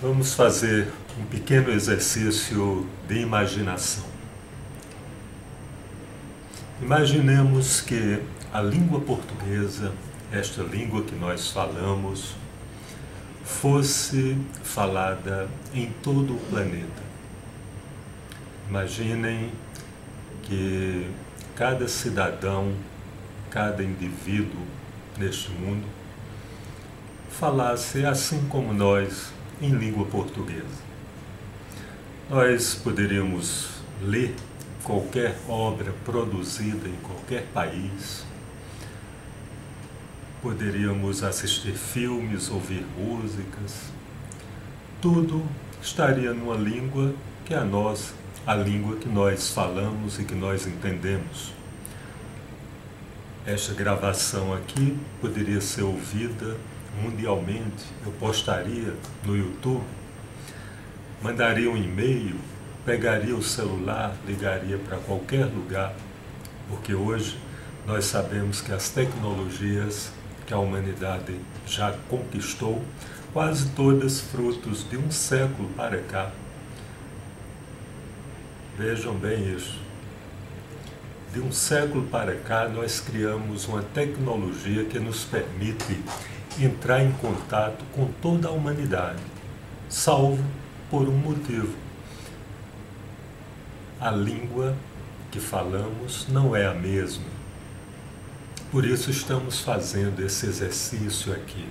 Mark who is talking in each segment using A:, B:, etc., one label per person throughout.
A: Vamos fazer um pequeno exercício de imaginação. Imaginemos que a língua portuguesa, esta língua que nós falamos, fosse falada em todo o planeta. Imaginem que cada cidadão, cada indivíduo neste mundo falasse assim como nós, em língua portuguesa. Nós poderíamos ler qualquer obra produzida em qualquer país, poderíamos assistir filmes, ouvir músicas, tudo estaria numa língua que é a nossa, a língua que nós falamos e que nós entendemos. Esta gravação aqui poderia ser ouvida mundialmente. Eu postaria no YouTube, mandaria um e-mail, pegaria o celular, ligaria para qualquer lugar, porque hoje nós sabemos que as tecnologias que a humanidade já conquistou, quase todas frutos de um século para cá. Vejam bem isso. De um século para cá, nós criamos uma tecnologia que nos permite entrar em contato com toda a humanidade, salvo por um motivo. A língua que falamos não é a mesma. Por isso estamos fazendo esse exercício aqui.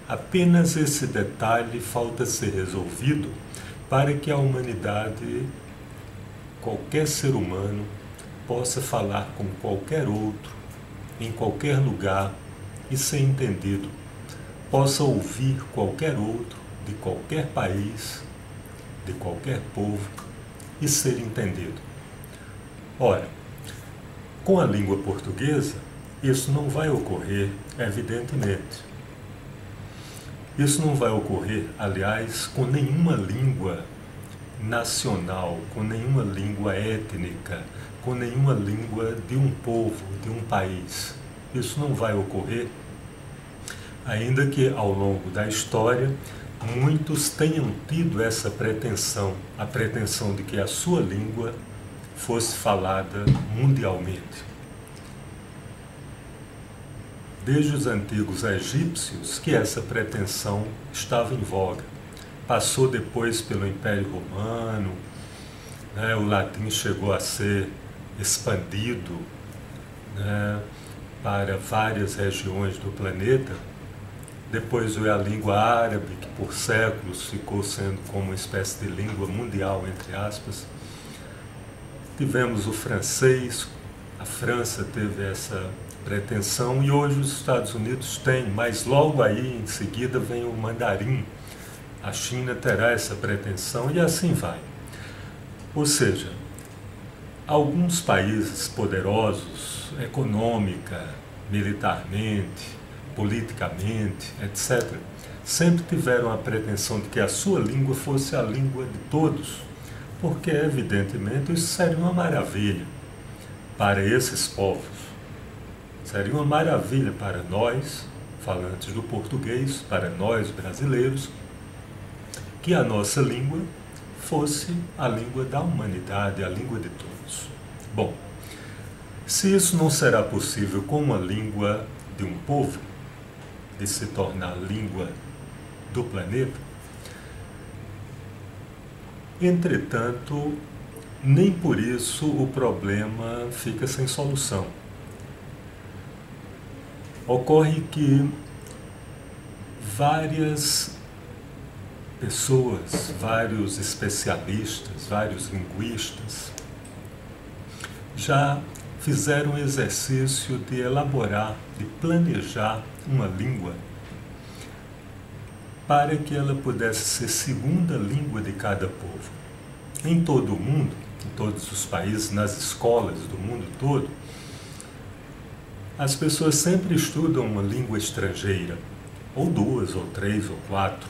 A: Apenas esse detalhe falta ser resolvido para que a humanidade, qualquer ser humano, possa falar com qualquer outro, em qualquer lugar e ser entendido, possa ouvir qualquer outro, de qualquer país, de qualquer povo e ser entendido. Ora, com a língua portuguesa, isso não vai ocorrer, evidentemente. Isso não vai ocorrer, aliás, com nenhuma língua nacional, com nenhuma língua étnica, com nenhuma língua de um povo, de um país. Isso não vai ocorrer, ainda que ao longo da história muitos tenham tido essa pretensão, a pretensão de que a sua língua fosse falada mundialmente. Desde os antigos egípcios que essa pretensão estava em voga. Passou depois pelo Império Romano, o latim chegou a ser expandido, para várias regiões do planeta. Depois veio a língua árabe, que por séculos ficou sendo como uma espécie de língua mundial, entre aspas. Tivemos o francês, a França teve essa pretensão e hoje os Estados Unidos têm, mas logo aí em seguida vem o mandarim. A China terá essa pretensão e assim vai. Ou seja, alguns países poderosos, econômica, militarmente, politicamente, etc., sempre tiveram a pretensão de que a sua língua fosse a língua de todos, porque, evidentemente, isso seria uma maravilha para esses povos. Seria uma maravilha para nós, falantes do português, para nós, brasileiros, que a nossa língua fosse a língua da humanidade, a língua de todos. Bom, se isso não será possível com uma língua de um povo, de se tornar língua do planeta, entretanto, nem por isso o problema fica sem solução. Ocorre que várias pessoas, vários especialistas, vários linguistas já fizeram o exercício de elaborar, de planejar uma língua para que ela pudesse ser segunda língua de cada povo. Em todo o mundo, em todos os países, nas escolas do mundo todo, as pessoas sempre estudam uma língua estrangeira, ou duas, ou três, ou quatro.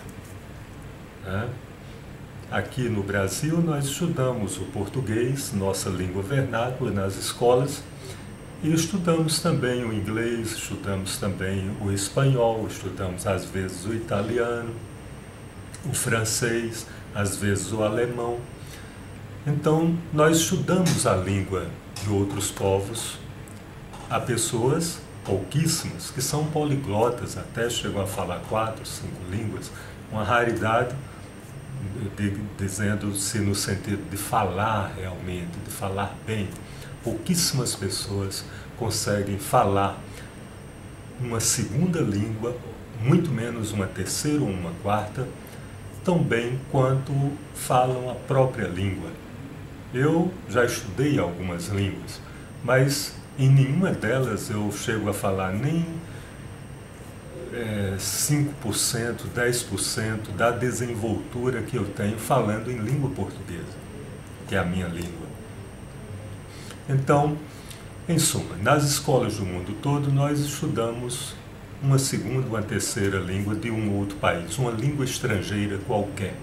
A: Aqui no Brasil nós estudamos o português, nossa língua vernácula, nas escolas, e estudamos também o inglês, estudamos também o espanhol, estudamos às vezes o italiano, o francês, às vezes o alemão. Então, nós estudamos a língua de outros povos. Há pessoas, pouquíssimas, que são poliglotas, até chegam a falar 4, 5 línguas, uma raridade, dizendo-se no sentido de falar realmente, de falar bem. Pouquíssimas pessoas conseguem falar uma segunda língua, muito menos uma terceira ou uma quarta, tão bem quanto falam a própria língua. Eu já estudei algumas línguas, mas em nenhuma delas eu chego a falar nem 5%, 10% da desenvoltura que eu tenho falando em língua portuguesa, que é a minha língua. Então, em suma, nas escolas do mundo todo nós estudamos uma segunda, uma terceira língua de um outro país, uma língua estrangeira qualquer.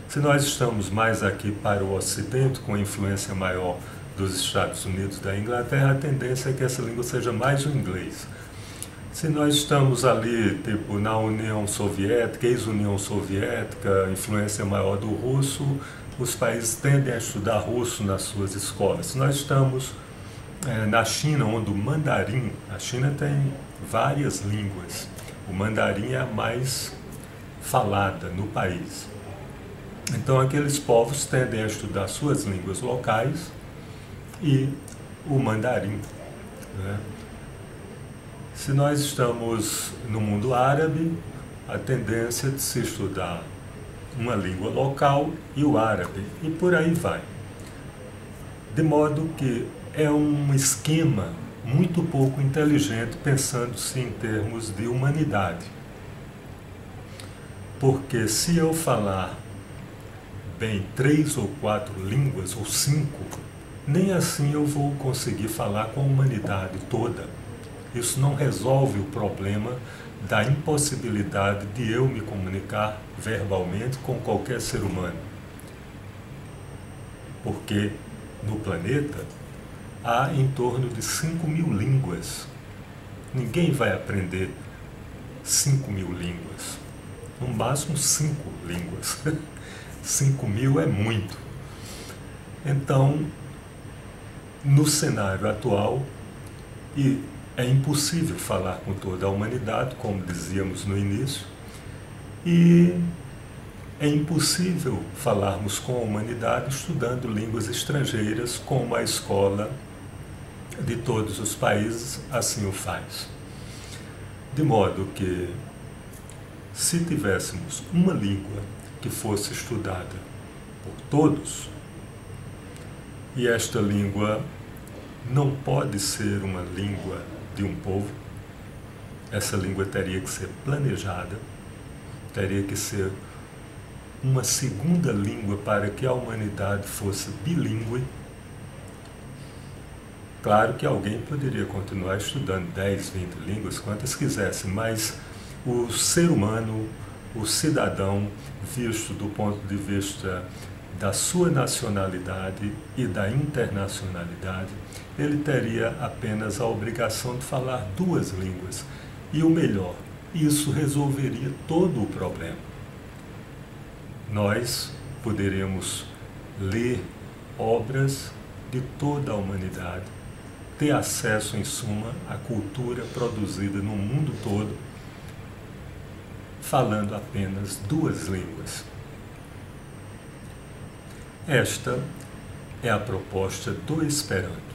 A: Se nós estamos mais aqui para o Ocidente, com a influência maior dos Estados Unidos e da Inglaterra, a tendência é que essa língua seja mais o inglês. Se nós estamos ali, tipo, na União Soviética, ex-União Soviética, influência maior do russo, os países tendem a estudar russo nas suas escolas. Se nós estamos na China, onde o mandarim, a China tem várias línguas, o mandarim é a mais falada no país. Então, aqueles povos tendem a estudar suas línguas locais e o mandarim, né? Se nós estamos no mundo árabe, a tendência é de se estudar uma língua local e o árabe, e por aí vai. De modo que é um esquema muito pouco inteligente, pensando-se em termos de humanidade. Porque se eu falar bem 3 ou 4 línguas, ou 5, nem assim eu vou conseguir falar com a humanidade toda. Isso não resolve o problema da impossibilidade de eu me comunicar verbalmente com qualquer ser humano. Porque no planeta há em torno de 5.000 línguas. Ninguém vai aprender 5.000 línguas. No máximo 5 línguas. 5.000 é muito. Então, no cenário atual, e é impossível falar com toda a humanidade, como dizíamos no início, e é impossível falarmos com a humanidade estudando línguas estrangeiras, como a escola de todos os países assim o faz. De modo que, se tivéssemos uma língua que fosse estudada por todos, e esta língua não pode ser uma língua de um povo, essa língua teria que ser planejada, teria que ser uma segunda língua para que a humanidade fosse bilíngue. Claro que alguém poderia continuar estudando 10, 20 línguas, quantas quisesse, mas o ser humano, o cidadão, visto do ponto de vista da sua nacionalidade e da internacionalidade, ele teria apenas a obrigação de falar 2 línguas. E o melhor, isso resolveria todo o problema. Nós poderemos ler obras de toda a humanidade, ter acesso, em suma, à cultura produzida no mundo todo, falando apenas 2 línguas. Esta é a proposta do Esperanto.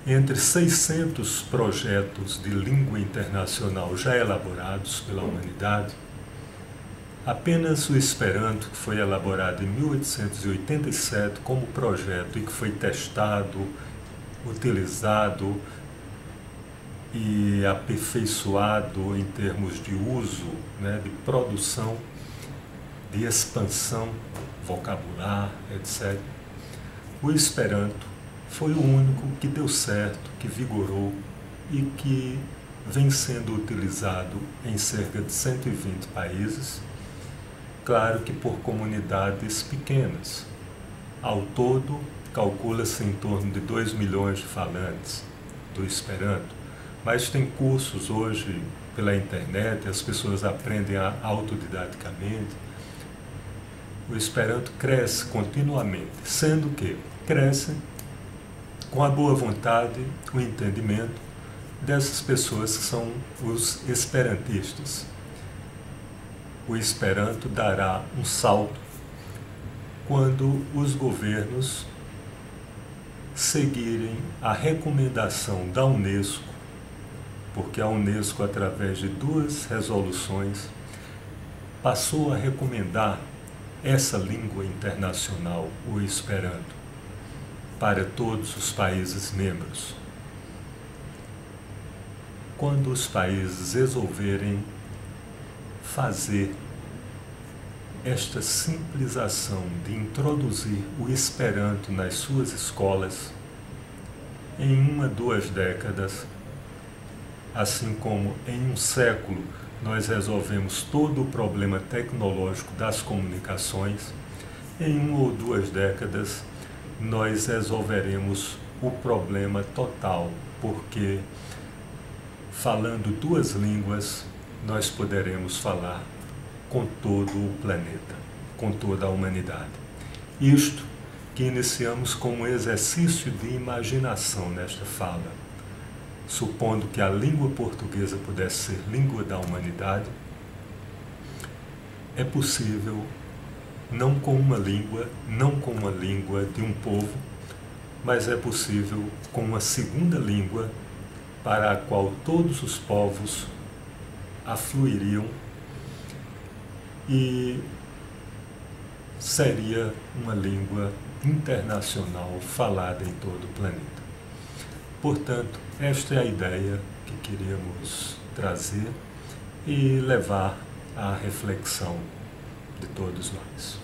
A: Entre 600 projetos de língua internacional já elaborados pela humanidade, apenas o Esperanto, que foi elaborado em 1887 como projeto e que foi testado, utilizado e aperfeiçoado em termos de uso, de produção, de expansão vocabular, etc. O Esperanto foi o único que deu certo, que vigorou e que vem sendo utilizado em cerca de 120 países, claro que por comunidades pequenas. Ao todo, calcula-se em torno de 2 milhões de falantes do Esperanto, Mas tem cursos hoje pela internet, as pessoas aprendem autodidaticamente. O Esperanto cresce continuamente, sendo que cresce com a boa vontade, o entendimento dessas pessoas que são os esperantistas. O Esperanto dará um salto quando os governos seguirem a recomendação da Unesco, porque a Unesco, através de 2 resoluções, passou a recomendar essa língua internacional, o Esperanto, para todos os países membros. Quando os países resolverem fazer esta simples ação de introduzir o Esperanto nas suas escolas, em 1 a 2 décadas, assim como em 1 século nós resolvemos todo o problema tecnológico das comunicações, em 1 ou 2 décadas nós resolveremos o problema total, porque falando 2 línguas nós poderemos falar com todo o planeta, com toda a humanidade. Isto que iniciamos com um exercício de imaginação nesta fala, supondo que a língua portuguesa pudesse ser língua da humanidade, é possível, não com uma língua de um povo, mas é possível com uma segunda língua para a qual todos os povos afluiriam e seria uma língua internacional falada em todo o planeta. Portanto, esta é a ideia que queríamos trazer e levar à reflexão de todos nós.